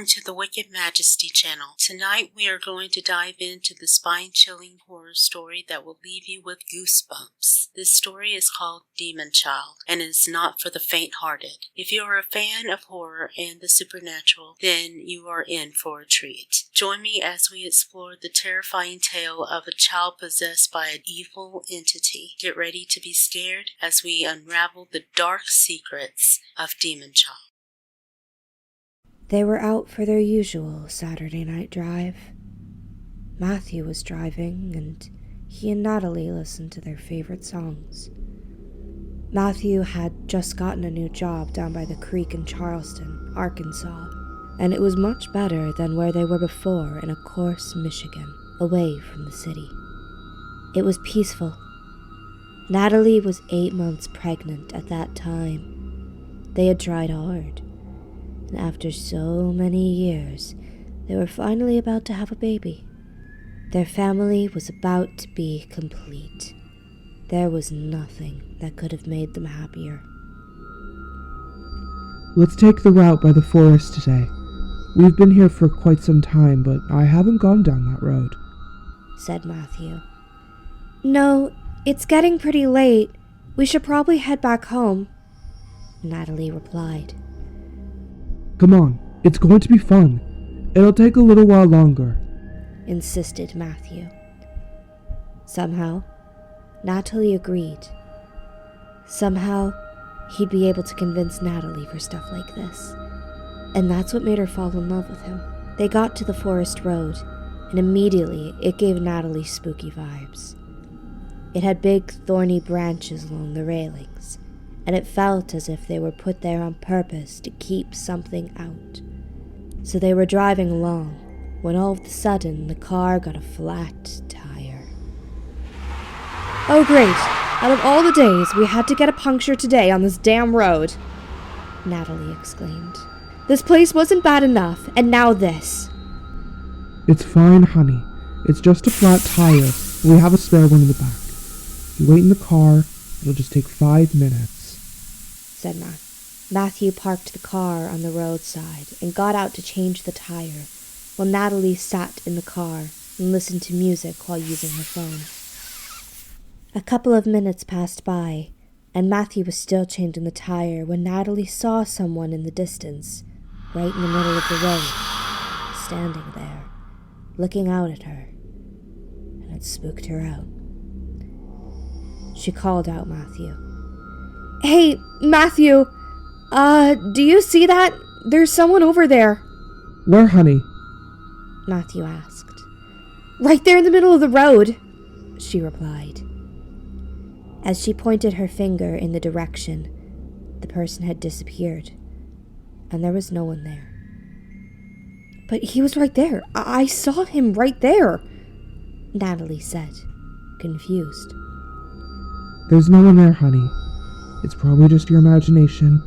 Welcome to the Wicked Majesty channel. Tonight we are going to dive into the spine-chilling horror story that will leave you with goosebumps. This story is called Demon Child and is not for the faint-hearted. If you are a fan of horror and the supernatural, then you are in for a treat. Join me as we explore the terrifying tale of a child possessed by an evil entity. Get ready to be scared as we unravel the dark secrets of Demon Child. They were out for their usual Saturday night drive. Matthew was driving, and he and Natalie listened to their favorite songs. Matthew had just gotten a new job down by the creek in Charleston, Arkansas, and it was much better than where they were before in Ecorse, Michigan, away from the city. It was peaceful. Natalie was 8 months pregnant at that time. They had tried hard. And after so many years, they were finally about to have a baby. Their family was about to be complete. There was nothing that could have made them happier. Let's take the route by the forest today. We've been here for quite some time, but I haven't gone down that road, said Matthew. No, it's getting pretty late. We should probably head back home, Natalie replied. Come on, it's going to be fun. It'll take a little while longer, insisted Matthew. Somehow, Natalie agreed. Somehow, he'd be able to convince Natalie for stuff like this. And that's what made her fall in love with him. They got to the forest road, and immediately it gave Natalie spooky vibes. It had big, thorny branches along the railings, and it felt as if they were put there on purpose to keep something out. So they were driving along, when all of a sudden the car got a flat tire. Oh great! Out of all the days, we had to get a puncture today on this damn road, Natalie exclaimed. This place wasn't bad enough, and now this. It's fine, honey. It's just a flat tire. We have a spare one in the back. You wait in the car, it'll just take 5 minutes, said Matthew parked the car on the roadside and got out to change the tire, while Natalie sat in the car and listened to music while using her phone. A couple of minutes passed by, and Matthew was still changing the tire when Natalie saw someone in the distance, right in the middle of the road, standing there, looking out at her, and it spooked her out. She called out Matthew. Hey, Matthew, do you see that? There's someone over there. Where, honey? Matthew asked. Right there in the middle of the road, she replied. As she pointed her finger in the direction, the person had disappeared, and there was no one there. But he was right there. I saw him right there, Natalie said, confused. There's no one there, honey. It's probably just your imagination,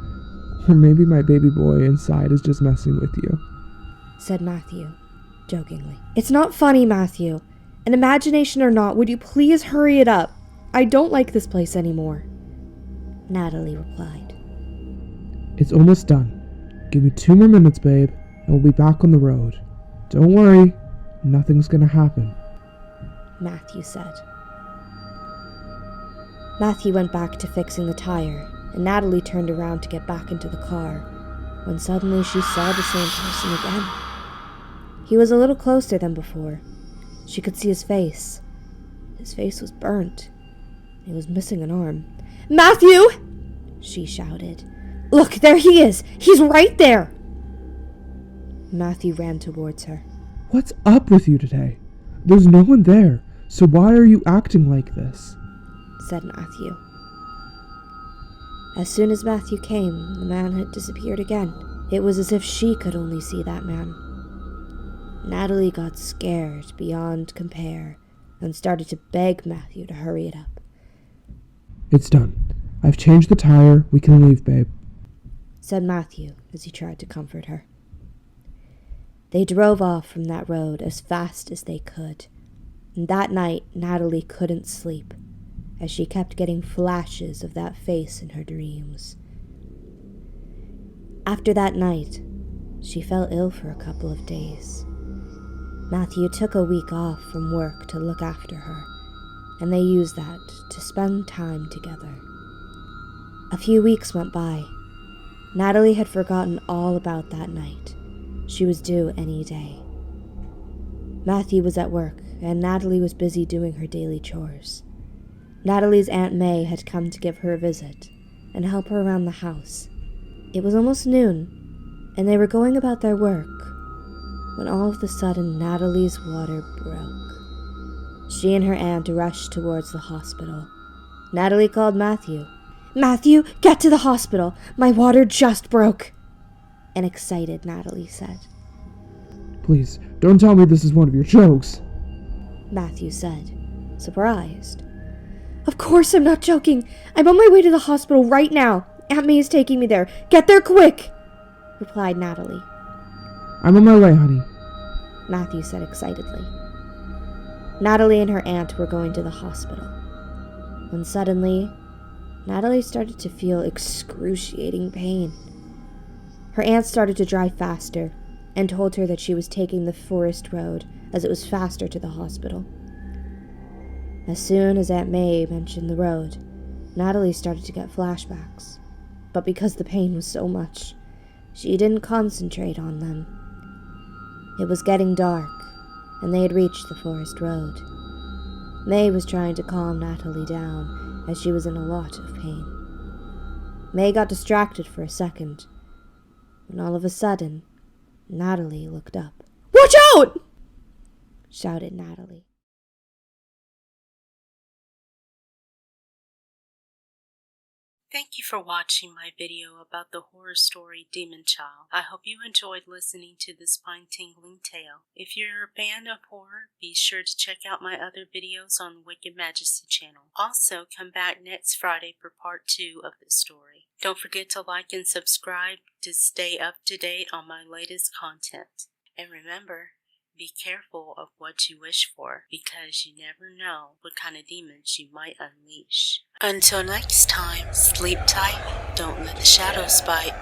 or maybe my baby boy inside is just messing with you, said Matthew, jokingly. It's not funny, Matthew. An imagination or not, would you please hurry it up? I don't like this place anymore, Natalie replied. It's almost done. Give me 2 more minutes, babe, and we'll be back on the road. Don't worry, nothing's gonna happen, Matthew said. Matthew went back to fixing the tire, and Natalie turned around to get back into the car, when suddenly she saw the same person again. He was a little closer than before. She could see his face. His face was burnt. He was missing an arm. Matthew! She shouted. Look, there he is! He's right there! Matthew ran towards her. What's up with you today? There's no one there, so why are you acting like this? Said Matthew. As soon as Matthew came, the man had disappeared again. It was as if she could only see that man. Natalie got scared beyond compare and started to beg Matthew to hurry it up. It's done. I've changed the tire. We can leave, babe, said Matthew as he tried to comfort her. They drove off from that road as fast as they could, and that night Natalie couldn't sleep, as she kept getting flashes of that face in her dreams. After that night, she fell ill for a couple of days. Matthew took a week off from work to look after her, and they used that to spend time together. A few weeks went by. Natalie had forgotten all about that night. She was due any day. Matthew was at work, and Natalie was busy doing her daily chores. Natalie's Aunt May had come to give her a visit and help her around the house. It was almost noon, and they were going about their work, when all of a sudden Natalie's water broke. She and her aunt rushed towards the hospital. Natalie called Matthew. "Matthew, get to the hospital! My water just broke!" An excited Natalie said. Please, don't tell me this is one of your jokes. Matthew said, surprised. "Of course I'm not joking. I'm on my way to the hospital right now. Aunt May is taking me there. Get there quick!" replied Natalie. I'm on my way, honey. Matthew said excitedly. Natalie and her aunt were going to the hospital, when suddenly, Natalie started to feel excruciating pain. Her aunt started to drive faster and told her that she was taking the forest road as it was faster to the hospital. As soon as Aunt May mentioned the road, Natalie started to get flashbacks, but because the pain was so much, she didn't concentrate on them. It was getting dark, and they had reached the forest road. May was trying to calm Natalie down, as she was in a lot of pain. May got distracted for a second, when all of a sudden, Natalie looked up. "Watch out!" shouted Natalie. Thank you for watching my video about the horror story Demon Child. I hope you enjoyed listening to this spine-tingling tale. If you're a fan of horror, be sure to check out my other videos on Wicked Majesty channel. Also, come back next Friday for part 2 of the story. Don't forget to like and subscribe to stay up to date on my latest content. And remember, be careful of what you wish for, because you never know what kind of demons you might unleash. Until next time, sleep tight, don't let the shadows bite.